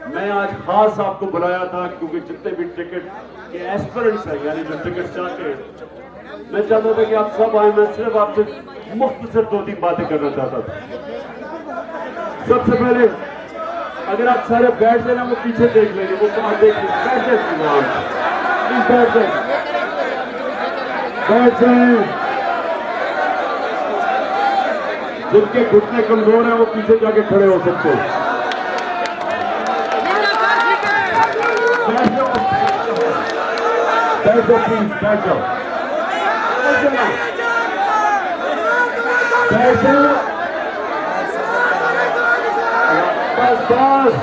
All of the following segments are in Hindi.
मैं आज खास आपको बुलाया था क्योंकि जितने भी टिकट के एस्पिरेंट्स हैं, यानी जो टिकट चाहते हैं, मैं चाहता था कि आप सब आए। मैं सिर्फ आपसे मुख्तसर 2-3 बातें करना चाहता था। सबसे पहले अगर आप सारे बैठ जाए ना, वो पीछे देख लेंगे, वो बाहर देख लेंगे, बैठ जाए, बैठ जाए। जिनके घुटने कमजोर हैं वो पीछे जाके खड़े हो सकते हैं। बैठ जाओ प्लीज, बैठ जाओ, बैठ जाओ, बस बस।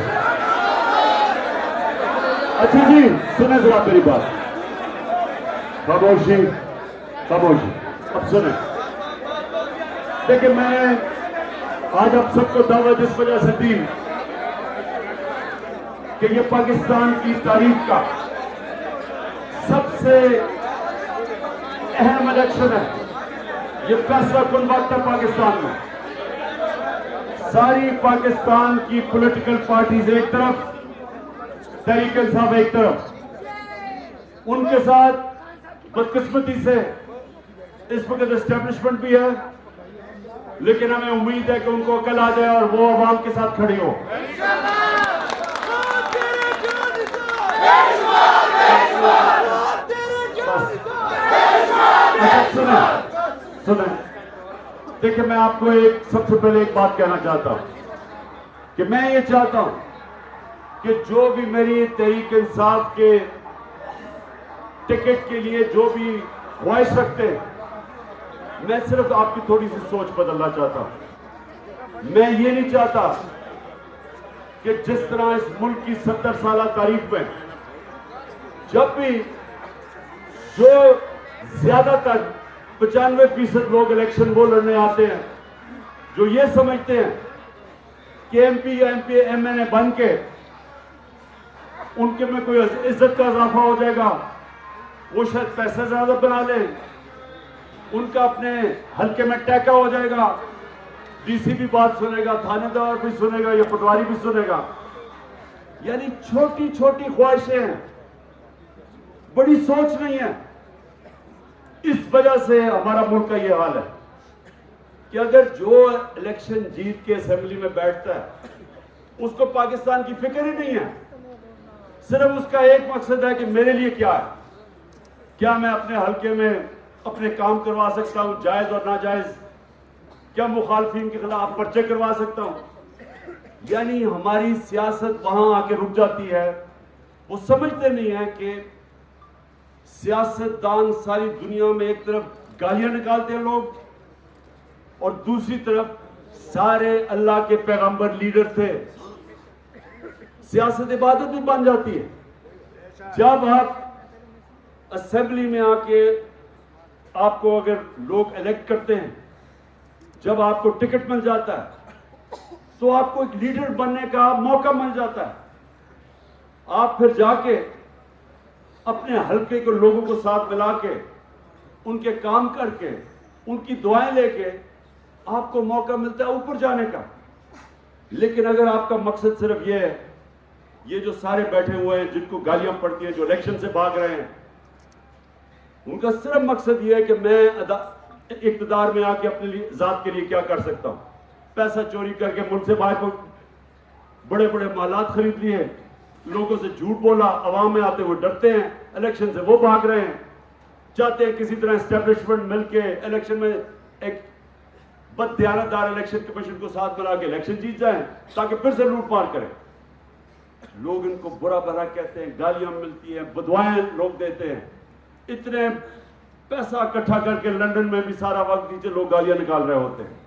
अच्छा जी, सुने जरा मेरी बात। खामोशी खामोशी, अब सुने। देखिए, मैंने आज आप सबको दावत इस वजह से दी कि ये पाकिस्तान की तारीख का सबसे अहम इलेक्शन है। ये फैसला कुन वक्त है पाकिस्तान में। सारी पाकिस्तान की पॉलिटिकल पार्टीज एक तरफ, तहरीक इंसाफ एक तरफ। उनके साथ बदकिस्मती से इस वक्त एस्टेब्लिशमेंट भी है, लेकिन हमें उम्मीद है कि उनको अकल आ जाए और वो अवाम के साथ खड़ी हो। सुने, देखिए, मैं आपको सबसे पहले एक बात कहना चाहता हूं कि मैं ये चाहता हूं कि जो भी मेरी तहरीक इंसाफ के टिकट के लिए जो भी ख्वाहिश रखते हैं, मैं सिर्फ आपकी थोड़ी सी सोच बदलना चाहता हूं। मैं ये नहीं चाहता कि जिस तरह इस मुल्क की 70 साल तारीख में जब भी जो ज्यादातर 95% लोग इलेक्शन वो लड़ने आते हैं जो ये समझते हैं कि एमपी या एमएनए बन के उनके में कोई इज्जत का इजाफा हो जाएगा, वो शायद पैसे ज्यादा बना लें, उनका अपने हल्के में टैका हो जाएगा, डीसी भी बात सुनेगा, थानेदार भी सुनेगा, या पटवारी भी सुनेगा। यानी छोटी छोटी ख्वाहिशें हैं, बड़ी सोच नहीं है। इस वजह से हमारा मुल्क का यह हाल है कि अगर जो इलेक्शन जीत के असेंबली में बैठता है उसको पाकिस्तान की फिक्र ही नहीं है। सिर्फ उसका एक मकसद है कि मेरे लिए क्या है, क्या मैं अपने हल्के में अपने काम करवा सकता हूं, जायज और नाजायज, क्या मुखालफिन के खिलाफ पर्चे करवा सकता हूं। यानी हमारी सियासत वहां आके रुक जाती है। वो समझते नहीं है कि सियासतदान सारी दुनिया में एक तरफ गालियां निकालते हैं लोग, और दूसरी तरफ सारे अल्लाह के पैगंबर लीडर थे। सियासत इबादत भी बन जाती है। जब आप असेंबली में आके आपको अगर लोग इलेक्ट करते हैं, जब आपको टिकट मिल जाता है, तो आपको एक लीडर बनने का मौका मिल जाता है। आप फिर जाके अपने हल्के के लोगों को साथ मिला के, उनके काम करके, उनकी दुआएं लेके आपको मौका मिलता है ऊपर जाने का। लेकिन अगर आपका मकसद सिर्फ ये है, ये जो सारे बैठे हुए हैं जिनको गालियां पड़ती हैं, जो इलेक्शन से भाग रहे हैं, उनका सिर्फ मकसद ये है कि मैं इक़्तिदार में आके अपने लिए जात के लिए क्या कर सकता हूं। पैसा चोरी करके मुल्क से बाहर को बड़े बड़े मालात खरीद लिए, लोगों से झूठ बोला, अवाम में आते हुए डरते हैं, इलेक्शन से वो भाग रहे हैं। चाहते हैं किसी तरह एस्टेब्लिशमेंट मिलके इलेक्शन में एक बददियानतदार इलेक्शन कमीशन को साथ मिला के इलेक्शन जीत जाएं ताकि फिर से लूटमार करें। लोग इनको बुरा भला कहते हैं, गालियां मिलती हैं, बदवाएं लोग देते हैं। इतने पैसा इकट्ठा करके लंदन में भी सारा वक्त नीचे लोग गालियां निकाल रहे होते हैं।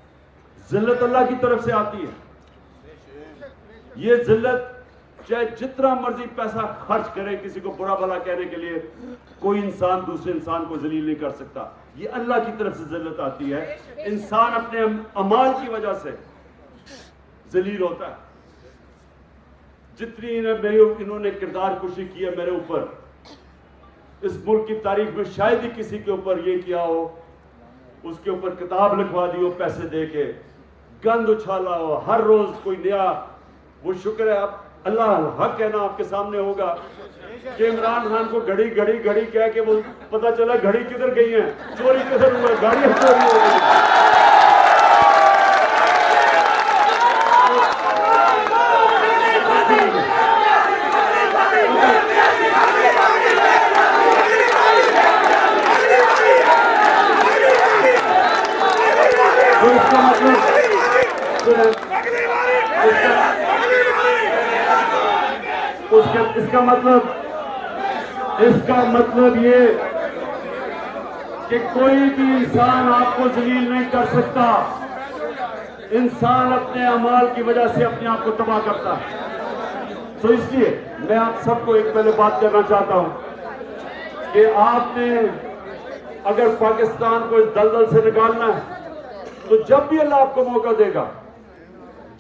जिल्लत अल्लाह की तरफ से आती है। ये जिल्लत चाहे जितना मर्जी पैसा खर्च करे किसी को बुरा भला कहने के लिए, कोई इंसान दूसरे इंसान को जलील नहीं कर सकता। ये अल्लाह की तरफ से जिल्लत आती है। इंसान अपने अमाल की वजह से जलील होता है। जितनी इन्होंने किरदार कुशी की है मेरे ऊपर, इस मुल्क की तारीख में शायद ही किसी के ऊपर ये किया हो, उसके ऊपर किताब लिखवा दी हो पैसे दे के, गंद उछाला हो, हर रोज कोई नया। वो शुक्र है अब अल्लाह हक है ना आपके सामने होगा कि इमरान खान को घड़ी घड़ी घड़ी कह के वो पता चला घड़ी किधर गई है, चोरी किधर हुआ, गाड़ियां चोरी हो गई। तो इसका मतलब इसका मतलब ये कि कोई भी इंसान आपको जलील नहीं कर सकता। इंसान अपने अमाल की वजह से अपने आप को तबाह करता है। तो इसलिए मैं आप सबको एक पहले बात करना चाहता हूं कि आपने अगर पाकिस्तान को इस दलदल से निकालना है तो जब भी अल्लाह आपको मौका देगा,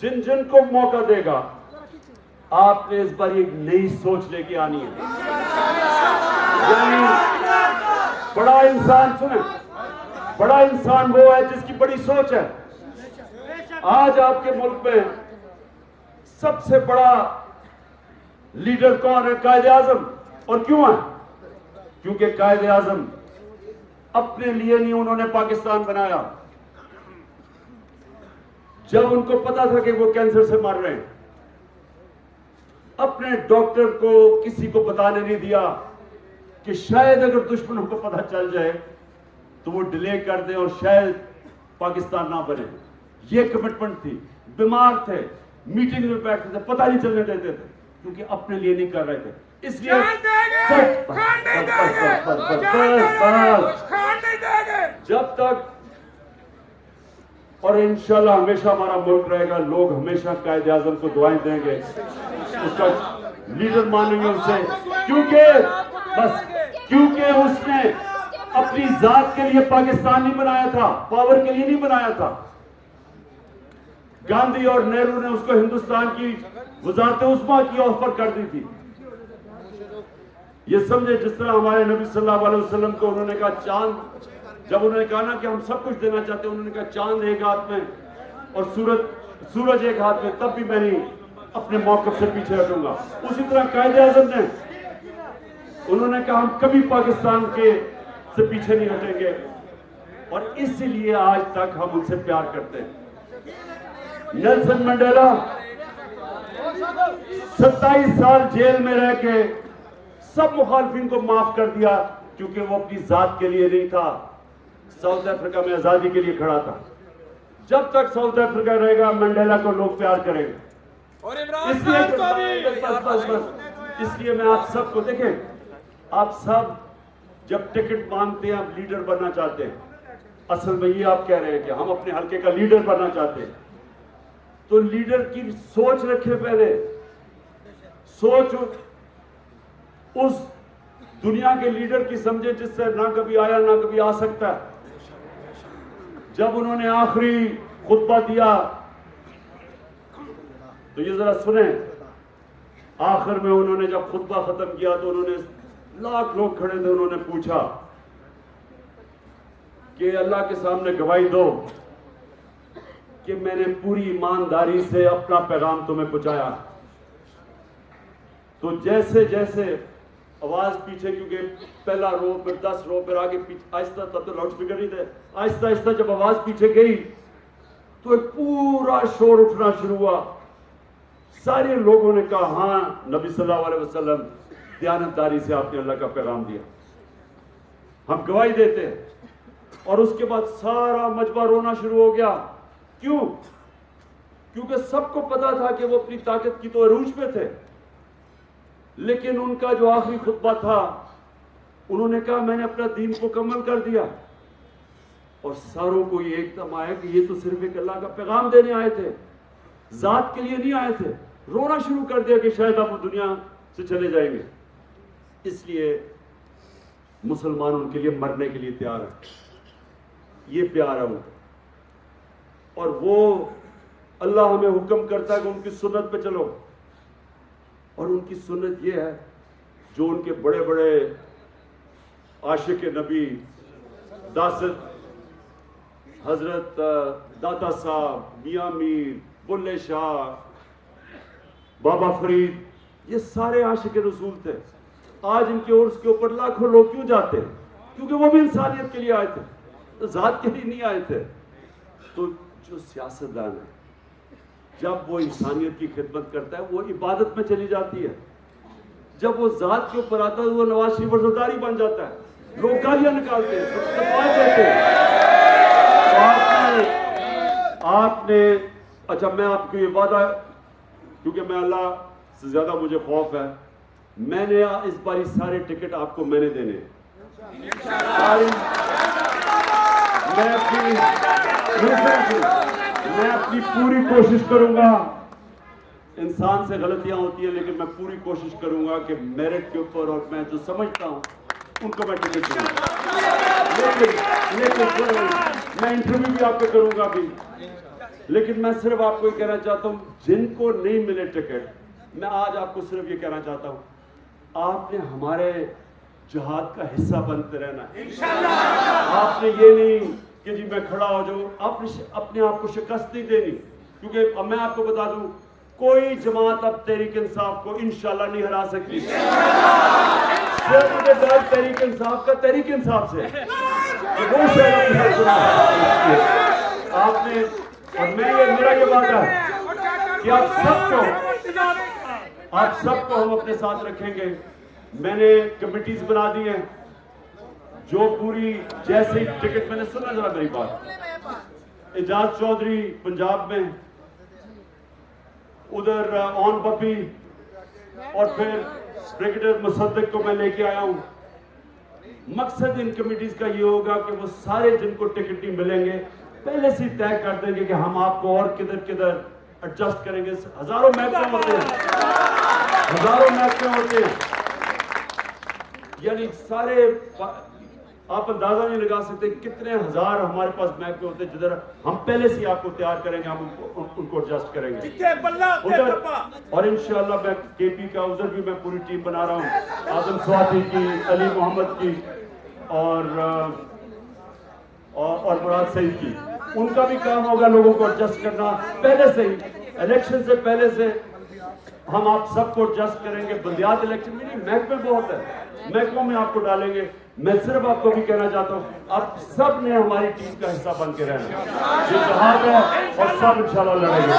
जिन जिन को मौका देगा, आपने इस बार एक नई सोच लेके आनी है। यानी बड़ा इंसान, सुने, बड़ा इंसान वो है जिसकी बड़ी सोच है। आज आपके मुल्क में सबसे बड़ा लीडर कौन है? कायदे आजम। और क्यों है? क्योंकि कायदे आजम अपने लिए नहीं उन्होंने पाकिस्तान बनाया। जब उनको पता था कि वो कैंसर से मर रहे हैं, अपने डॉक्टर को किसी को बताने नहीं दिया कि शायद अगर दुश्मनों को पता चल जाए तो वो डिले कर दे और शायद पाकिस्तान ना बने। ये कमिटमेंट थी। बीमार थे, मीटिंग में बैठते थे, पता नहीं चलने देते थे, क्योंकि अपने लिए नहीं कर रहे थे। इसलिए जब तक, और इंशाल्लाह हमेशा हमारा मुल्क रहेगा, लोग हमेशा कायदे आजम को दुआएं देंगे, उसका लीडर मानेंगे उसे, क्योंकि उसने अपनी जात के लिए पाकिस्तान नहीं बनाया था, पावर के लिए नहीं बनाया था। गांधी और नेहरू ने उसको हिंदुस्तान की वजारत उस्मा की ऑफर कर दी थी। ये समझे, जिस तरह हमारे नबी सल्लल्लाहु अलैहि वसल्लम को उन्होंने कहा चांद, जब उन्होंने कहा ना कि हम सब कुछ देना चाहते हैं, उन्होंने कहा चांद एक हाथ में और सूरज एक हाथ में, तब भी मैं नहीं अपने मौकफ से पीछे हटूंगा। उसी तरह कायदे आजम ने, उन्होंने कहा हम कभी पाकिस्तान के से पीछे नहीं हटेंगे, और इसीलिए आज तक हम उनसे प्यार करते हैं। नेल्सन मंडेला 27 साल जेल में रह के सब मुखालफिन को माफ कर दिया, क्योंकि वो अपनी जात के लिए नहीं था, साउथ अफ्रीका में आजादी के लिए खड़ा था। जब तक साउथ अफ्रीका रहेगा, मंडेला को लोग प्यार करेंगे। और इमरान खान को भी। इसलिए मैं आप सबको, देखें, आप सब जब टिकट मांगते हैं, आप लीडर बनना चाहते हैं, असल में ये आप कह रहे हैं कि हम अपने हल्के का लीडर बनना चाहते हैं, तो लीडर की सोच रखे। पहले सोच उस दुनिया के लीडर की समझे जिससे ना कभी आया ना कभी आ सकता। जब उन्होंने आखिरी खुतबा दिया तो ये जरा सुने, आखिर में उन्होंने जब खुतबा खत्म किया तो उन्होंने, लाख लोग खड़े थे, उन्होंने पूछा कि अल्लाह के सामने गवाही दो कि मैंने पूरी ईमानदारी से अपना पैगाम तुम्हें पहुंचाया। तो जैसे जैसे आवाज पीछे, क्योंकि पहला रो, फिर 10 रो, फिर आगे पीछे, आहिस्ता, तब तो लाउड स्पीकर नहीं थे, आहिस्ता आहिस्ता जब आवाज पीछे गई तो एक पूरा शोर उठना शुरू हुआ। सारे लोगों ने कहा, हाँ नबी सल्लल्लाहु अलैहि वसल्लम, दयानतदारी से आपने अल्लाह का पैगाम दिया, हम गवाही देते हैं। और उसके बाद सारा मजमा रोना शुरू हो गया। क्यों? क्योंकि सबको पता था कि वो अपनी ताकत की तो अरूज पे थे, लेकिन उनका जो आखिरी खुतबा था, उन्होंने कहा मैंने अपना दीन मुकम्मल कर दिया। और सारों को ये एकदम आया कि ये तो सिर्फ एक अल्लाह का पैगाम देने आए थे, जात के लिए नहीं आए थे। रोना शुरू कर दिया कि शायद आप दुनिया से चले जाएंगे। इसलिए मुसलमान उनके लिए मरने के लिए तैयार है। ये प्यार है उनका। और वो अल्लाह हमें हुक्म करता है कि उनकी सुन्नत पे चलो, और उनकी सुन्नत ये है जो उनके बड़े बड़े आशिक नबी दासत हजरत दाता साहब, मियां मीर, बुल्ले शाह, बाबा फरीद, ये सारे आशिक रसूल थे। आज इनके उर्स के ऊपर लाखों लोग क्यों जाते हैं? क्योंकि वो भी इंसानियत के लिए आए थे, तो जात के लिए नहीं आए थे। तो जो सियासतदान है, जब वो इंसानियत की खिदमत करता है, वो इबादत में चली जाती है। जब वो जात के ऊपर आता है, वो नवाज शरीफ वज़ीरदारी बन जाता है, लोग गालियां निकालते हैं, देते हैं। तो आपने अच्छा, मैं आपको ये वादा, क्योंकि मैं अल्लाह से ज्यादा मुझे खौफ है, मैंने इस बार सारे टिकट आपको मैंने देने हैं। मैं अपनी पूरी कोशिश करूंगा। इंसान से गलतियां होती है, लेकिन मैं पूरी कोशिश करूंगा कि मेरिट के ऊपर और मैं जो समझता हूं उनको मैं टिकट दूंगा। लेकिन मैं इंटरव्यू भी आपको करूंगा भी, लेकिन मैं सिर्फ आपको ये कहना चाहता हूं, जिनको नहीं मिले टिकट, मैं आज आपको सिर्फ ये कहना चाहता हूं, आपने हमारे जिहाद का हिस्सा बनते रहना। आपने ये नहीं कि जी मैं खड़ा हो जाऊं, आपने अपने आप को शिकस्त नहीं देनी। क्योंकि अब मैं आपको बता दूं, कोई जमात अब तहरीक इंसाफ को इंशाल्लाह नहीं हरा सकती। सिर्फ मुझे डर तहरीक इंसाफ का तहरीक इंसाफ से, वो शायद आपने, और मेरा ये वादा है कि आप सबको हम अपने साथ रखेंगे। मैंने कमिटीज बना दी हैं, जो पूरी, जैसे ही टिकट, मैंने सुना जरा मेरी बात, एजाज चौधरी पंजाब में, उधर ऑन पपी, और फिर ब्रिगेडियर मुसद्दिक को मैं लेके आया हूं। मकसद इन कमिटीज का ये होगा कि वो सारे जिनको टिकट नहीं मिलेंगे, पहले से तय कर देंगे कि हम आपको और किधर किधर एडजस्ट करेंगे। हजारों महकमे होते हैं, यानी सारे, आप अंदाजा नहीं लगा सकते कितने हजार हमारे पास महकमे होते हैं, जिधर हम पहले से आपको तैयार करेंगे, हम उनको एडजस्ट करेंगे उधर। और इंशाल्लाह मैं केपी का उधर भी मैं पूरी टीम बना रहा हूँ, आजम स्वाति की, अली मोहम्मद की, और मुराद सईद की। उनका भी काम होगा लोगों को एडजस्ट करना। पहले से ही, इलेक्शन से पहले से हम आप सबको एडजस्ट करेंगे। बल्दियात इलेक्शन में नहीं, महकमे बहुत है, महकमों में आपको डालेंगे। मैं सिर्फ आपको भी कहना चाहता हूँ, आप सब ने हमारी टीम का हिस्सा बन के रहना। ये जहाज है और सब इंशाल्लाह लड़ेंगे।